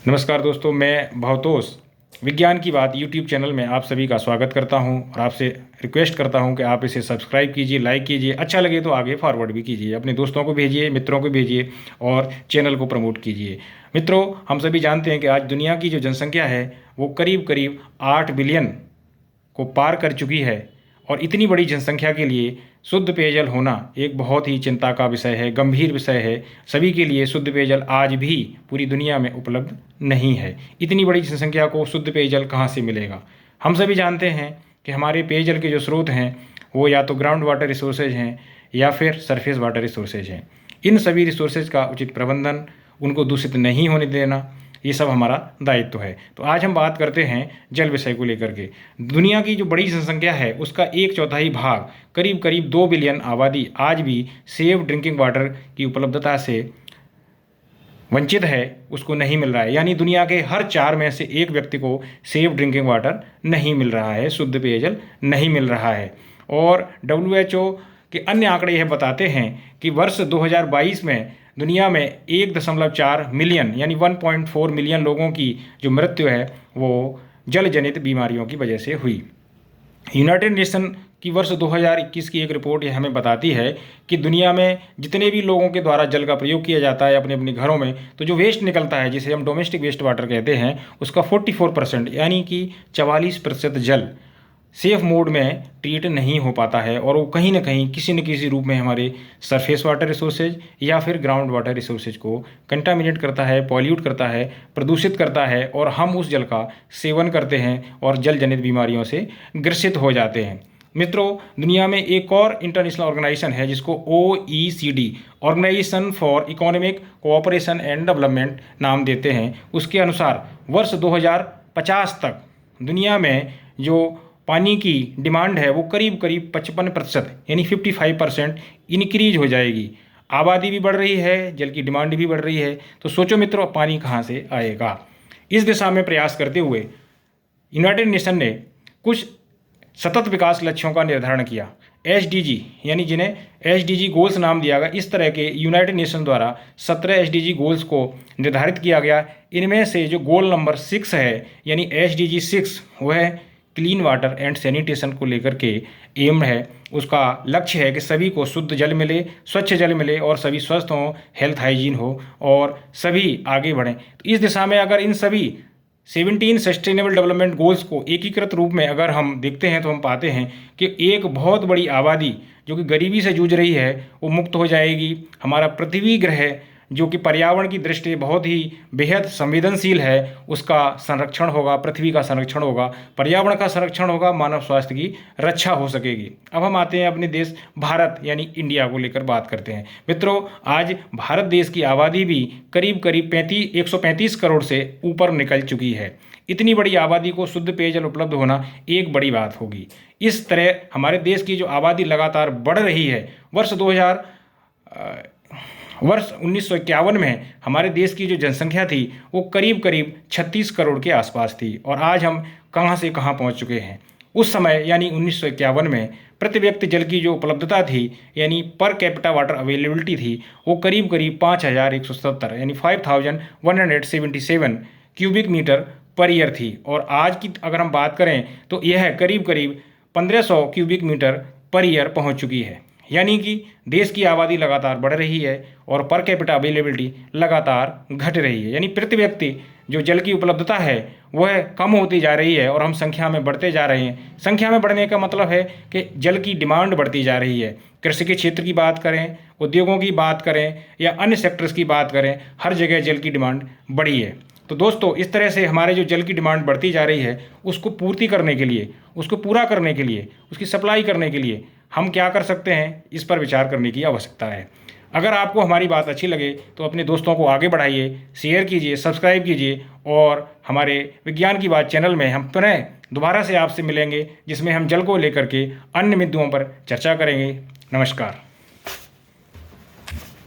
नमस्कार दोस्तों, मैं भवतोष विज्ञान की बात यूट्यूब चैनल में आप सभी का स्वागत करता हूं और आपसे रिक्वेस्ट करता हूं कि आप इसे सब्सक्राइब कीजिए, लाइक कीजिए, अच्छा लगे तो आगे फॉरवर्ड भी कीजिए, अपने दोस्तों को भेजिए, मित्रों को भेजिए और चैनल को प्रमोट कीजिए। मित्रों, हम सभी जानते हैं कि आज दुनिया की जो जनसंख्या है वो करीब करीब 8 बिलियन को पार कर चुकी है और इतनी बड़ी जनसंख्या के लिए शुद्ध पेयजल होना एक बहुत ही चिंता का विषय है, गंभीर विषय है। सभी के लिए शुद्ध पेयजल आज भी पूरी दुनिया में उपलब्ध नहीं है। इतनी बड़ी जनसंख्या को शुद्ध पेयजल कहाँ से मिलेगा? हम सभी जानते हैं कि हमारे पेयजल के जो स्रोत हैं वो या तो ग्राउंड वाटर रिसोर्सेज हैं या फिर सरफेस वाटर रिसोर्सेज हैं। इन सभी रिसोर्सेज का उचित प्रबंधन, उनको दूषित नहीं होने देना, ये सब हमारा दायित्व है। तो आज हम बात करते हैं जल विषय को लेकर के। दुनिया की जो बड़ी जनसंख्या है उसका 1/4 भाग, करीब करीब 2 बिलियन आबादी आज भी सेफ ड्रिंकिंग वाटर की उपलब्धता से वंचित है, उसको नहीं मिल रहा है। यानी दुनिया के हर 4 में से 1 व्यक्ति को सेफ ड्रिंकिंग वाटर नहीं मिल रहा है, शुद्ध पेयजल नहीं मिल रहा है। और WHO के अन्य आंकड़े यह बताते हैं कि वर्ष 2022 में दुनिया में 1.4 मिलियन यानी 1.4 मिलियन लोगों की जो मृत्यु है वो जल जनित बीमारियों की वजह से हुई। यूनाइटेड नेशन की वर्ष 2021 की एक रिपोर्ट ये हमें बताती है कि दुनिया में जितने भी लोगों के द्वारा जल का प्रयोग किया जाता है अपने अपने घरों में, तो जो वेस्ट निकलता है जिसे हम डोमेस्टिक वेस्ट वाटर कहते हैं, उसका 44% यानी कि 44% जल सेफ मोड में ट्रीट नहीं हो पाता है और वो कहीं ना कहीं किसी न किसी रूप में हमारे सरफेस वाटर रिसोर्सेज या फिर ग्राउंड वाटर रिसोर्सेज को कंटामिनेट करता है, पॉल्यूट करता है, प्रदूषित करता है और हम उस जल का सेवन करते हैं और जल जनित बीमारियों से ग्रसित हो जाते हैं। मित्रों, दुनिया में एक और इंटरनेशनल ऑर्गेनाइजेशन है जिसको OECD, organisation for economic cooperation and development नाम देते हैं। उसके अनुसार वर्ष 2050 तक दुनिया में जो पानी की डिमांड है वो करीब करीब 55% यानी 55% इनक्रीज हो जाएगी। आबादी भी बढ़ रही है, जल की डिमांड भी बढ़ रही है, तो सोचो मित्रों पानी कहाँ से आएगा। इस दिशा में प्रयास करते हुए यूनाइटेड नेशन ने कुछ सतत विकास लक्ष्यों का निर्धारण किया। SDG यानी जिन्हें SDG गोल्स नाम दिया गया, इस तरह के यूनाइटेड नेशन द्वारा 17 SDG गोल्स को निर्धारित किया गया। इनमें से जो गोल नंबर 6 है यानी SDG 6 वह क्लीन वाटर एंड सैनिटेशन को लेकर के एम है। उसका लक्ष्य है कि सभी को शुद्ध जल मिले, स्वच्छ जल मिले और सभी स्वस्थ हों, हेल्थ हाइजीन हो और सभी आगे बढ़ें। तो इस दिशा में अगर इन सभी 17 सस्टेनेबल डेवलपमेंट गोल्स को एकीकृत रूप में अगर हम देखते हैं तो हम पाते हैं कि एक बहुत बड़ी आबादी जो कि गरीबी से जूझ रही है वो मुक्त हो जाएगी। हमारा पृथ्वी ग्रह जो कि पर्यावरण की दृष्टि से बहुत ही बेहद संवेदनशील है, उसका संरक्षण होगा, पृथ्वी का संरक्षण होगा, पर्यावरण का संरक्षण होगा, मानव स्वास्थ्य की रक्षा हो सकेगी। अब हम आते हैं अपने देश भारत यानी इंडिया को लेकर बात करते हैं। मित्रों, आज भारत देश की आबादी भी करीब करीब 135 करोड़ से ऊपर निकल चुकी है। इतनी बड़ी आबादी को शुद्ध पेयजल उपलब्ध होना एक बड़ी बात होगी। इस तरह हमारे देश की जो आबादी लगातार बढ़ रही है, वर्ष 1951 में हमारे देश की जो जनसंख्या थी वो करीब करीब 36 करोड़ के आसपास थी और आज हम कहां से कहां पहुंच चुके हैं। उस समय यानी 1951 में प्रति व्यक्ति जल की जो उपलब्धता थी यानी पर कैपिटा वाटर अवेलेबिलिटी थी वो करीब करीब 5170 यानी 5177 क्यूबिक मीटर पर ईयर थी। और आज की अगर हम बात करें तो यह करीब करीब 1500 क्यूबिक मीटर पर ईयर पहुंच चुकी है। यानी कि देश की आबादी लगातार बढ़ रही है और पर कैपिटा अवेलेबिलिटी लगातार घट रही है। यानी प्रति व्यक्ति जो जल की उपलब्धता है वह कम होती जा रही है और हम संख्या में बढ़ते जा रहे हैं। संख्या में बढ़ने का मतलब है कि जल की डिमांड बढ़ती जा रही है। कृषि के क्षेत्र की बात करें, उद्योगों की बात करें या अन्य सेक्टर्स की बात करें, हर जगह जल की डिमांड बढ़ी है। तो दोस्तों, इस तरह से हमारे जो जल की डिमांड बढ़ती जा रही है उसको पूर्ति करने के लिए, उसको पूरा करने के लिए, उसकी सप्लाई करने के लिए हम क्या कर सकते हैं, इस पर विचार करने की आवश्यकता है। अगर आपको हमारी बात अच्छी लगे तो अपने दोस्तों को आगे बढ़ाइए, शेयर कीजिए, सब्सक्राइब कीजिए और हमारे विज्ञान की बात चैनल में हम पुनः दोबारा से आपसे मिलेंगे जिसमें हम जल को लेकर के अन्य मुद्दों पर चर्चा करेंगे। नमस्कार।